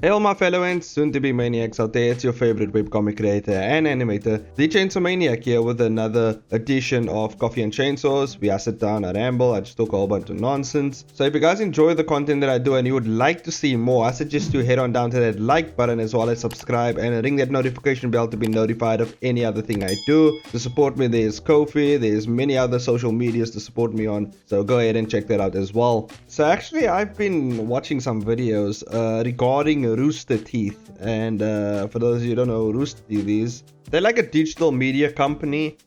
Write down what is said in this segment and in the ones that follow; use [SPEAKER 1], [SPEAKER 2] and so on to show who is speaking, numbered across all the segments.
[SPEAKER 1] Hey all my fellow and soon-to-be maniacs out there, it's your favorite webcomic creator and animator, the Chainsaw Maniac here with another edition of Coffee and Chainsaws. I sit down, I ramble, I just talk a whole bunch of nonsense. So if you guys enjoy the content that I do and you would like to see more, I suggest you head on down to that like button as well as subscribe and ring that notification bell to be notified of any other thing I do. To support me, there's Ko-fi, there's many other social medias to support me on, so go ahead and check that out as well. So actually I've been watching some videos regarding Rooster Teeth, and for those of you who don't know who Rooster Teeth is, they're like a digital media company.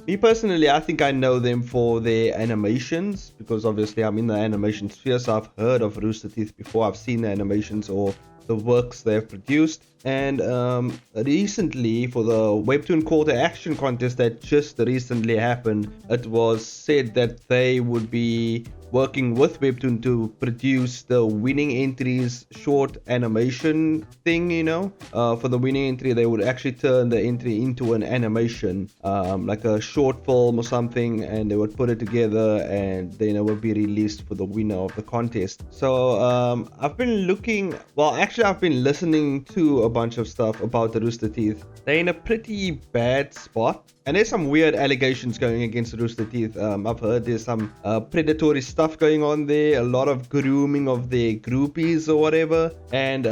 [SPEAKER 1] Me personally, I think I know them for their animations, because obviously I'm in the animation sphere, so I've heard of Rooster Teeth before. I've seen the animations or the works they've produced. And recently, for the Webtoon call to action contest that just recently happened, it was said that they would be working with Webtoon to produce the winning entries short animation thing, for the winning entry they would actually turn the entry into an animation, like a short film or something, and they would put it together and then it would be released for the winner of the contest. So I've been listening to a bunch of stuff about the Rooster Teeth. They're in a pretty bad spot, and there's some weird allegations going against Rooster Teeth. I've heard there's some predatory stuff going on there, a lot of grooming of their groupies or whatever, and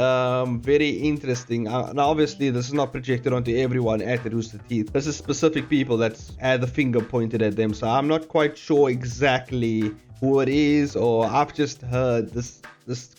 [SPEAKER 1] very interesting. Now obviously this is not projected onto everyone at the Rooster Teeth. This is specific people that's had the finger pointed at them, so I'm not quite sure exactly who it is, or I've just heard this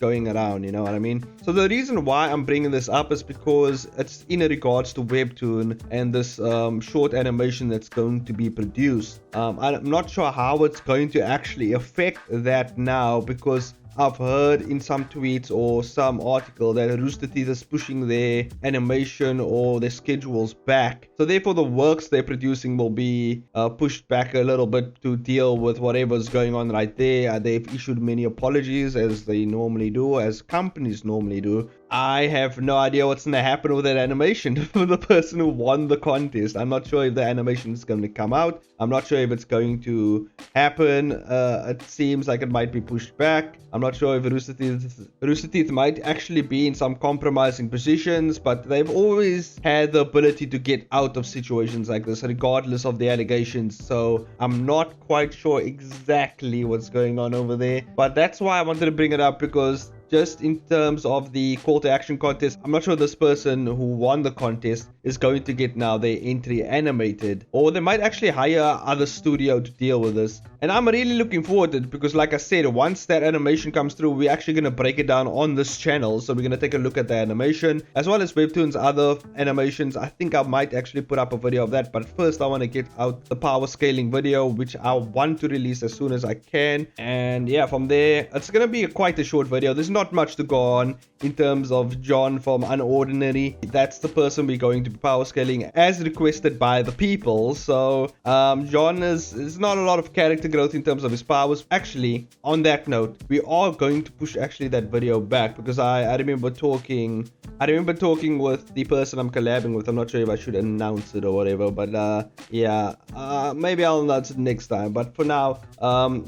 [SPEAKER 1] going around, you know what I mean? So the reason why I'm bringing this up is because it's in regards to Webtoon and this short animation that's going to be produced. I'm not sure how it's going to actually affect that now, because I've heard in some tweets or some article that Rooster Teeth is pushing their animation or their schedules back. So therefore the works they're producing will be pushed back a little bit to deal with whatever's going on right there. They've issued many apologies, as they normally do, as companies normally do. I have no idea what's going to happen with that animation for the person who won the contest. I'm not sure if the animation is going to come out. I'm not sure if it's going to happen. It seems like it might be pushed back. I'm not sure if Rooster Teeth might actually be in some compromising positions, but they've always had the ability to get out of situations like this, regardless of the allegations. So I'm not quite sure exactly what's going on over there. But that's why I wanted to bring it up, because just in terms of the call to action contest, I'm not sure this person who won the contest is going to get now their entry animated, or they might actually hire other studio to deal with this. And I'm really looking forward to it, because like I said, once that animation comes through, we're actually going to break it down on this channel. So we're going to take a look at the animation as well as Webtoon's other animations. I think I might actually put up a video of that, but first I want to get out the power scaling video, which I want to release as soon as I can. And yeah, from there it's going to be quite a short video. There's not much to go on in terms of John from Unordinary. That's the person we're going to be power scaling as requested by the people. So John is not a lot of character growth in terms of his powers. Actually, on that note, we are going to push actually that video back, because I remember talking with the person I'm collabing with. I'm not sure if I should announce it or whatever, but maybe I'll announce it next time. But for now,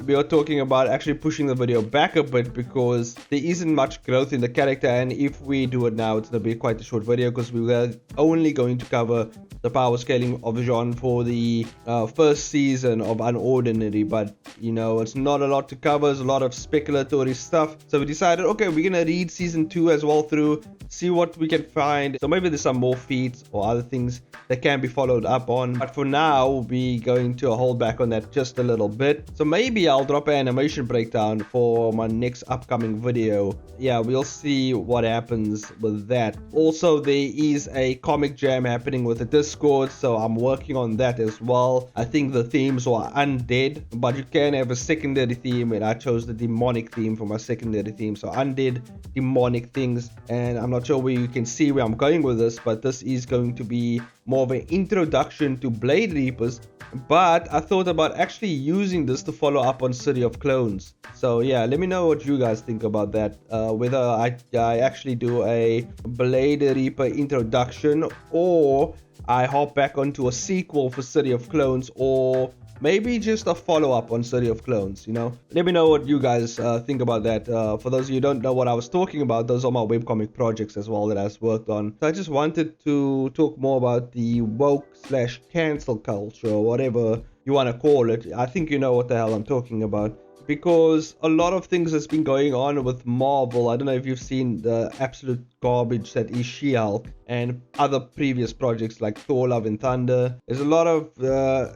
[SPEAKER 1] we are talking about actually pushing the video back a bit, because there isn't much growth in the character, and if we do it now, it's going to be quite a short video, because we were only going to cover the power scaling of Jean for the first season of Unordinary. But it's not a lot to cover. There's a lot of speculatory stuff, so we decided, okay, we're gonna read season 2 as well through, see what we can find. So maybe there's some more feats or other things that can be followed up on, but for now we're going to hold back on that just a little bit. So maybe I'll drop an animation breakdown for my next upcoming video. Yeah, we'll see what happens with that. Also, there is a comic jam happening with the Discord, so I'm working on that as well. I think the themes were undead, but you can have a secondary theme, and I chose the demonic theme for my secondary theme. So undead, demonic things, and I'm not sure where you can see where I'm going with this, but this is going to be more of an introduction to Blade Reapers. But I thought about actually using this to follow up on City of Clones. So yeah, let me know what you guys think about that. Whether I actually do a Blade Reaper introduction, or I hop back onto a sequel for City of Clones, or maybe just a follow-up on City of Clones, you know. Let me know what you guys think about that. For those of you who don't know what I was talking about, those are my webcomic projects as well that I've worked on. So I just wanted to talk more about the woke slash cancel culture, or whatever you want to call it. I think you know what the hell I'm talking about. Because a lot of things has been going on with Marvel. I don't know if you've seen the absolute garbage that is She-Hulk and other previous projects like Thor: Love and Thunder. There's a lot of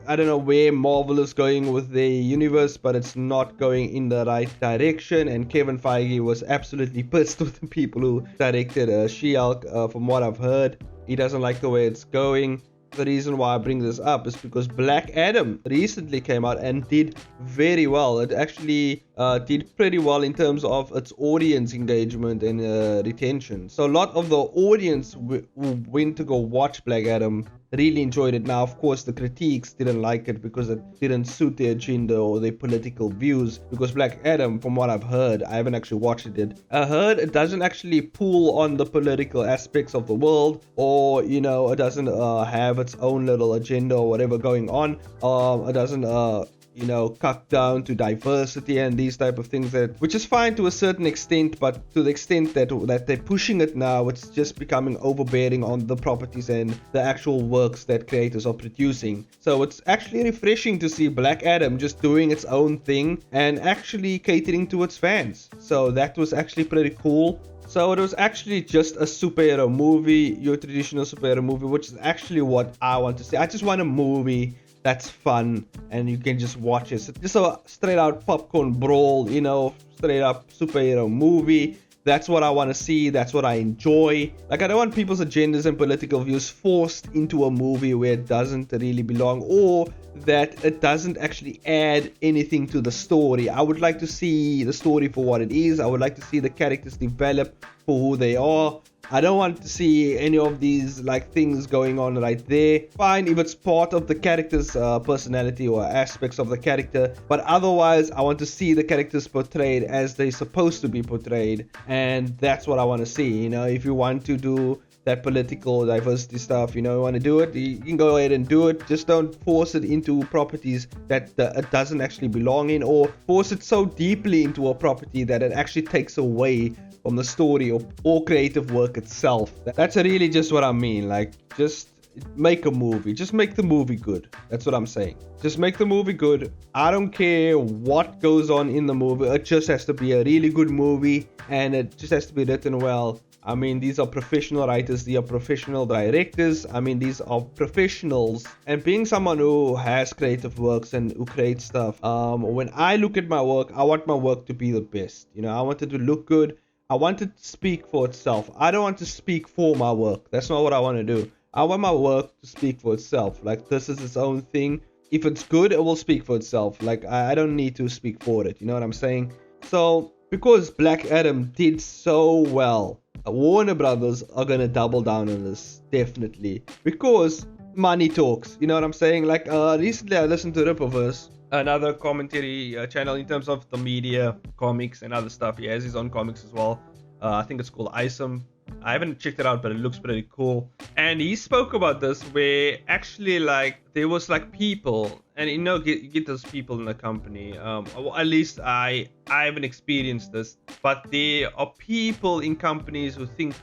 [SPEAKER 1] I don't know where Marvel is going with their universe, but it's not going in the right direction. And Kevin Feige was absolutely pissed with the people who directed She-Hulk. From what I've heard, he doesn't like the way it's going. The reason why I bring this up is because Black Adam recently came out and did very well. It actually did pretty well in terms of its audience engagement and retention. So a lot of the audience who went to go watch Black Adam really enjoyed it. Now, of course, the critiques didn't like it because it didn't suit their agenda or their political views. Because Black Adam, from what I've heard, I haven't actually watched it. I heard it doesn't actually pull on the political aspects of the world, or you know, it doesn't have its own little agenda or whatever going on. It doesn't you know, cut down to diversity and these type of things, that which is fine to a certain extent, but to the extent that they're pushing it now, it's just becoming overbearing on the properties and the actual works that creators are producing. So it's actually refreshing to see Black Adam just doing its own thing and actually catering to its fans. So that was actually pretty cool. So it was actually just a superhero movie, your traditional superhero movie, which is actually what I want to see. I just want a movie that's fun and you can just watch it. So just a straight out popcorn brawl, you know, straight up superhero movie. That's what I want to see. That's what I enjoy. Like, I don't want people's agendas and political views forced into a movie where it doesn't really belong, or that it doesn't actually add anything to the story. I would like to see the story for what it is. I would like to see the characters develop for who they are. I don't want to see any of these like things going on right there. Fine if it's part of the character's personality or aspects of the character, but otherwise I want to see the characters portrayed as they're supposed to be portrayed, and that's what I want to see. You know, if you want to do that political diversity stuff, you know, you want to do it, you can go ahead and do it. Just don't force it into properties that it doesn't actually belong in, or force it so deeply into a property that it actually takes away from the story or creative work itself. That's really just what I mean. Like, just make a movie. Just make the movie good. That's what I'm saying. Just make the movie good. I don't care what goes on in the movie. It just has to be a really good movie, and it just has to be written well. I mean, these are professional writers, these are professional directors. I mean, these are professionals. And being someone who has creative works and who creates stuff, when I look at my work, I want my work to be the best. You know, I want it to look good. I want it to speak for itself. I don't want to speak for my work. That's not what I want to do. I want my work to speak for itself. Like, this is its own thing. If it's good, it will speak for itself. Like, I don't need to speak for it. You know what I'm saying? So, because Black Adam did so well, Warner Brothers are going to double down on this. Definitely. Because money talks. You know what I'm saying? Like, recently I listened to Ripperverse, another commentary channel in terms of the media, comics, and other stuff. He has his own comics as well. I think it's called Isom. I haven't checked it out, but it looks pretty cool. And he spoke about this, where actually, like, there was like people, and you know, you get those people in the company. Or at least I haven't experienced this, but there are people in companies who think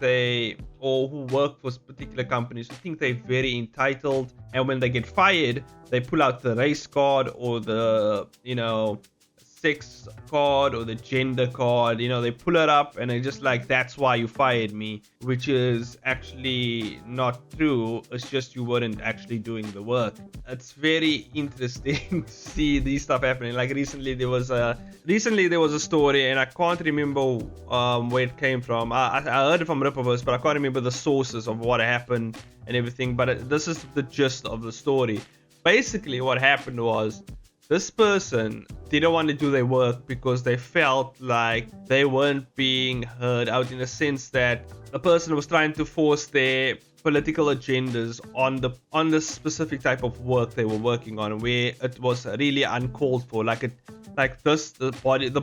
[SPEAKER 1] or who work for particular companies who think they're very entitled, and when they get fired, they pull out the race card or the, you know, sex card or the gender card. You know, they pull it up and they're just like, that's why you fired me, which is actually not true. It's just you weren't actually doing the work. It's very interesting to see these stuff happening. Like, recently there was a story, and I can't remember where it came from. I heard it from Ripperverse, but I can't remember the sources of what happened and everything. But this is the gist of the story. Basically what happened was, this person didn't want to do their work because they felt like they weren't being heard out, in a sense that a person was trying to force their political agendas on the specific type of work they were working on, where it was really uncalled for. The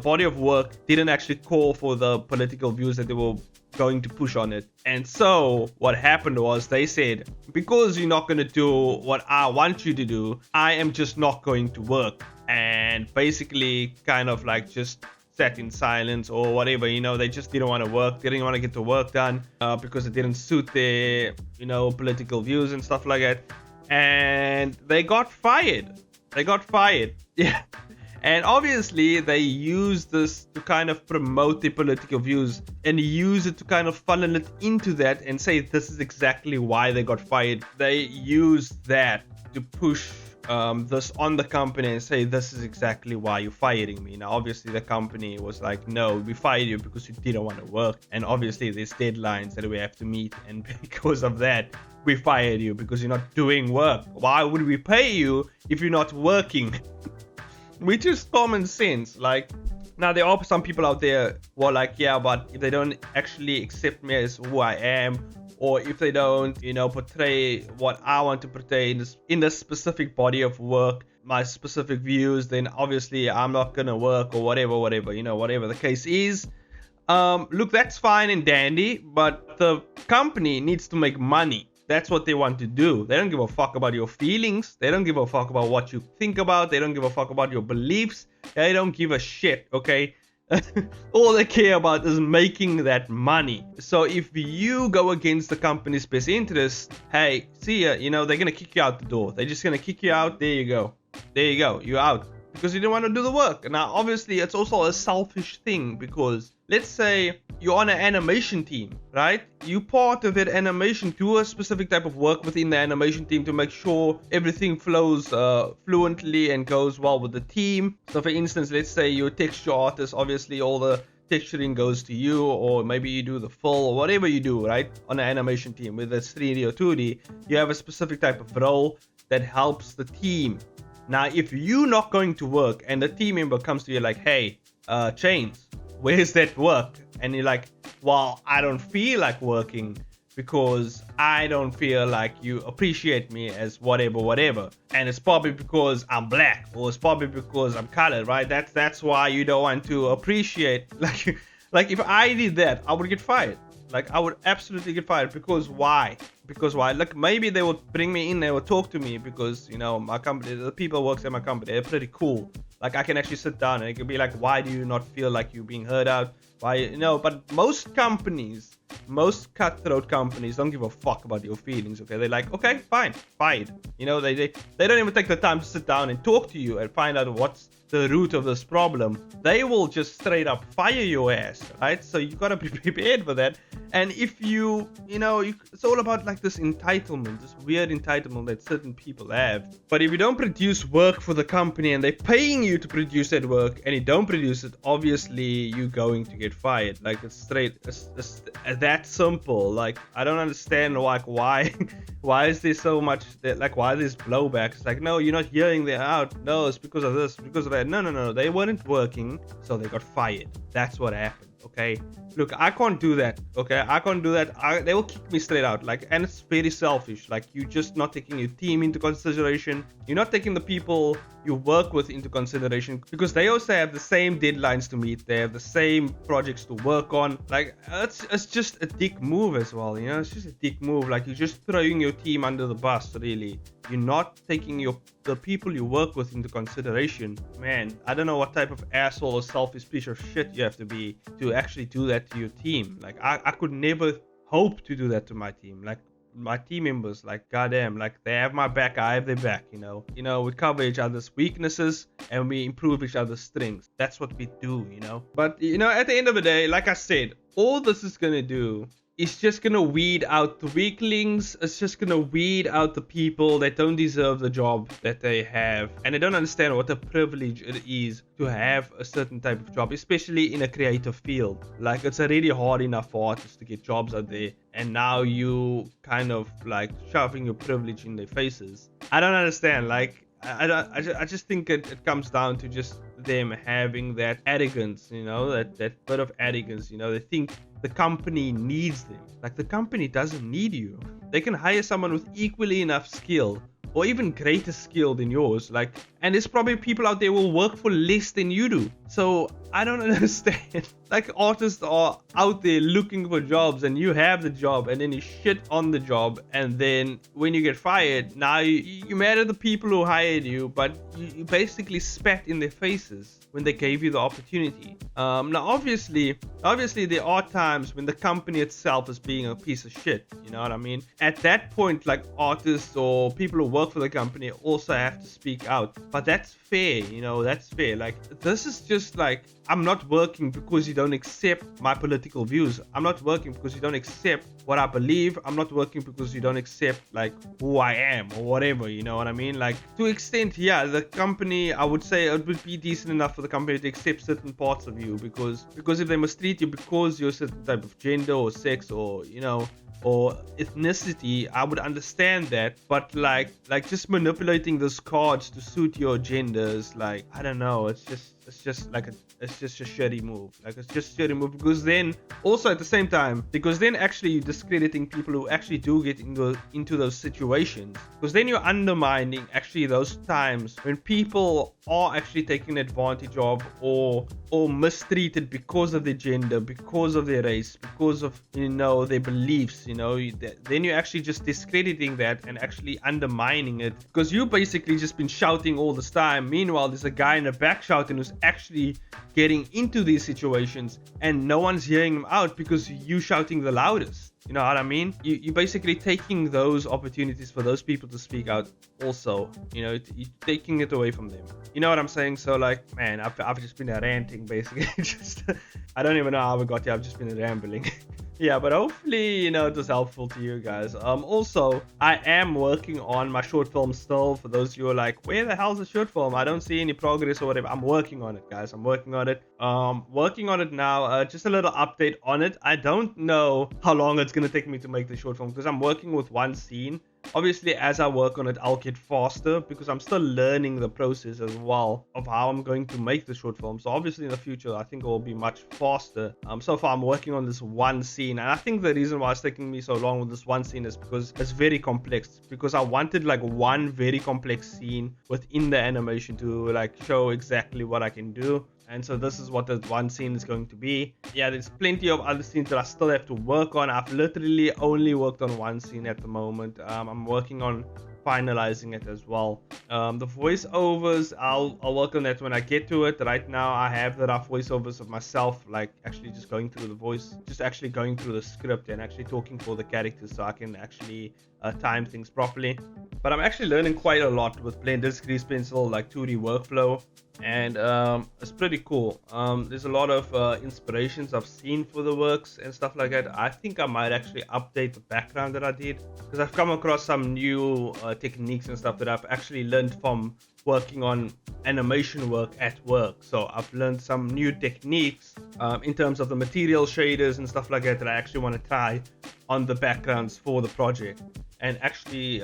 [SPEAKER 1] body of work didn't actually call for the political views that they were going to push on it. And so what happened was they said, because you're not going to do what I want you to do, I am just not going to work. And basically kind of like just sat in silence or whatever, they just didn't want to work, didn't want to get the work done because it didn't suit their, political views and stuff like that. And they got fired. Yeah. And obviously they use this to kind of promote their political views and use it to kind of funnel it into that and say this is exactly why they got fired. They use that to push this on the company and say this is exactly why you're firing me. Now obviously the company was like, no, we fired you because you didn't want to work, and obviously there's deadlines that we have to meet, and because of that we fired you because you're not doing work. Why would we pay you if you're not working? Which is common sense. Now there are some people out there who are like, yeah, but if they don't actually accept me as who I am, or if they don't, portray what I want to portray in this specific body of work, my specific views, then obviously I'm not gonna work, or whatever, whatever the case is. Look, that's fine and dandy, but the company needs to make money. That's what they want to do. They don't give a fuck about your feelings. They don't give a fuck about what you think about. They don't give a fuck about your beliefs. They don't give a shit, okay? All they care about is making that money. So if you go against the company's best interest, hey, see ya, they're gonna kick you out the door. They're just gonna kick you out. There you go. You're out. Because you didn't want to do the work. Now, obviously, it's also a selfish thing, because let's say you're on an animation team, right? You part of that animation, do a specific type of work within the animation team to make sure everything flows fluently and goes well with the team. So for instance, let's say you're a texture artist, obviously all the texturing goes to you, or maybe you do the fill or whatever you do, right? On an animation team, whether it's 3D or 2D, you have a specific type of role that helps the team. Now, if you're not going to work and the team member comes to you like, hey, Chains, where's that work? And you're like, well, I don't feel like working because I don't feel like you appreciate me as whatever. And it's probably because I'm black, or it's probably because I'm colored, right? That's why you don't want to appreciate. Like if I did that, I would get fired. I would absolutely get fired. Because why? Look, maybe they would bring me in, they would talk to me because, my company, the people who work at my company, they're pretty cool. I can actually sit down and it could be like, why do you not feel like you're being heard out? Why, but most cutthroat companies don't give a fuck about your feelings, okay? They're like, okay, fine, fired. They don't even take the time to sit down and talk to you and find out what's the root of this problem. They will just straight up fire your ass, right? So you gotta be prepared for that. And if it's all about this entitlement, this weird entitlement that certain people have. But if you don't produce work for the company and they're paying you to produce that work, and you don't produce it, obviously you're going to get fired. It's that simple. I don't understand why is there so much why there's blowback. It's no, you're not hearing them out. No, it's because of this, because of that. No, they weren't working, so they got fired. That's what happened. Okay, look, I can't do that. Okay, I can't do that. They will kick me straight out. And it's very selfish. You're just not taking your team into consideration. You're not taking the people you work with into consideration, because they also have the same deadlines to meet. They have the same projects to work on. It's just a dick move as well. It's just a dick move. You're just throwing your team under the bus. Really, you're not taking the people you work with into consideration. Man, I don't know what type of asshole or selfish piece of shit you have to be to actually do that to your team. I could never hope to do that to my team. My team members, goddamn, they have my back, I have their back. We cover each other's weaknesses and we improve each other's strengths. That's what we do. But at the end of the day, like I said, all this is gonna do, it's just gonna weed out the weaklings. It's just gonna weed out the people that don't deserve the job that they have, and they don't understand what a privilege it is to have a certain type of job, especially in a creative field. It's already hard enough for artists to get jobs out there, and now you kind of shoving your privilege in their faces. I don't understand. I just think it comes down to just them having that arrogance, that bit of arrogance. They think the company needs them. Like, the company doesn't need you. They can hire someone with equally enough skill or even greater skill than yours. Like, and there's probably people out there who will work for less than you do. So I don't understand. Like, artists are out there looking for jobs, and you have the job, and then you shit on the job, and then when you get fired, now you mad at the people who hired you, but you basically spat in their faces when they gave you the opportunity. Now obviously there are times when the company itself is being a piece of shit. You know what I mean? At that point, like, artists or people who work for the company also have to speak out. But that's fair, that's fair. Like, this is just like, I'm not working because you don't accept my political views. I'm not working because you don't accept what I believe. I'm not working because you don't accept, like, who I am or whatever, you know what I mean? Like, to extent, yeah, the company, I would say it would be decent enough for the company to accept certain parts of you, because if they mistreat you because you're a certain type of gender or sex or, or ethnicity, I would understand that. But like just manipulating those cards to suit your agendas, like, I don't know, it's just a shitty move. Like, it's just a shitty move, because then also at the same time, because then actually you're discrediting people who actually do get into those situations, because then you're undermining actually those times when people are actually taken advantage of or mistreated because of their gender, because of their race, because of their beliefs. Then you're actually just discrediting that and actually undermining it, because you basically just been shouting all this time. Meanwhile, there's a guy in the back shouting who's actually getting into these situations, and no one's hearing him out because you shouting the loudest. You know what I mean? You're basically taking those opportunities for those people to speak out also. You're taking it away from them. You know what I'm saying? So, like, man, I've just been ranting, basically. I don't even know how I got here. I've just been rambling. Yeah, but hopefully, it was helpful to you guys. Also, I am working on my short film still. For those of you who are like, where the hell's the short film? I don't see any progress or whatever. I'm working on it, guys. I'm working on it. Working on it now. Just a little update on it. I don't know how long it's going to take me to make the short film, because I'm working with one scene. Obviously, as I work on it, I'll get faster, because I'm still learning the process as well of how I'm going to make the short film. So obviously in the future, I think it will be much faster. So far, I'm working on this one scene, and I think the reason why it's taking me so long with this one scene is because it's very complex. Because I wanted like one very complex scene within the animation to like show exactly what I can do. And so this is what that one scene is going to be. Yeah, there's plenty of other scenes that I still have to work on. I've literally only worked on one scene at the moment. I'm working on finalizing it as well. The voiceovers, I'll work on that when I get to it. Right now, I have the rough voiceovers of myself, like actually just going through the voice, just actually going through the script and actually talking for the characters, so I can actually time things properly. But I'm actually learning quite a lot with Blender's Grease Pencil, like 2D workflow. And it's pretty cool. There's a lot of inspirations I've seen for the works and stuff like that. I think I might actually update the background that I did, because I've come across some new techniques and stuff that I've actually learned from working on animation work at work. So I've learned some new techniques in terms of the material shaders and stuff like that I actually want to try on the backgrounds for the project, and actually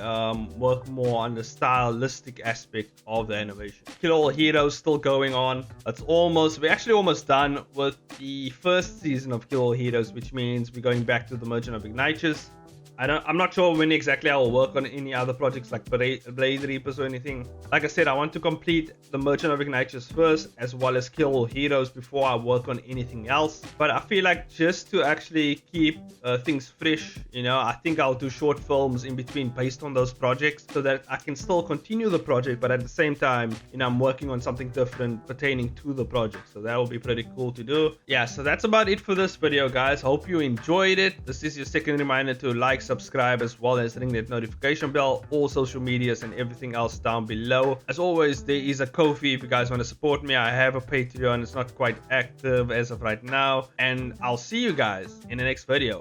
[SPEAKER 1] work more on the stylistic aspect of the animation. Kill All Heroes still going on. We're actually almost done with the first season of Kill All Heroes, which means we're going back to the Merchant of Ignatius. I'm not sure when exactly I will work on any other projects like Blade Reapers or anything. Like I said, I want to complete the Merchant of Ignatius first, as well as Kill All Heroes, before I work on anything else. But I feel like just to actually keep things fresh, I think I'll do short films in between based on those projects, so that I can still continue the project, but at the same time, I'm working on something different pertaining to the project. So that will be pretty cool to do. Yeah, so that's about it for this video, guys. Hope you enjoyed it. This is your second reminder to like, subscribe, as well as ring that notification bell, all social medias and everything else down below. As always, there is a Ko-fi if you guys want to support me. I have a Patreon. It's not quite active as of right now, and I'll see you guys in the next video.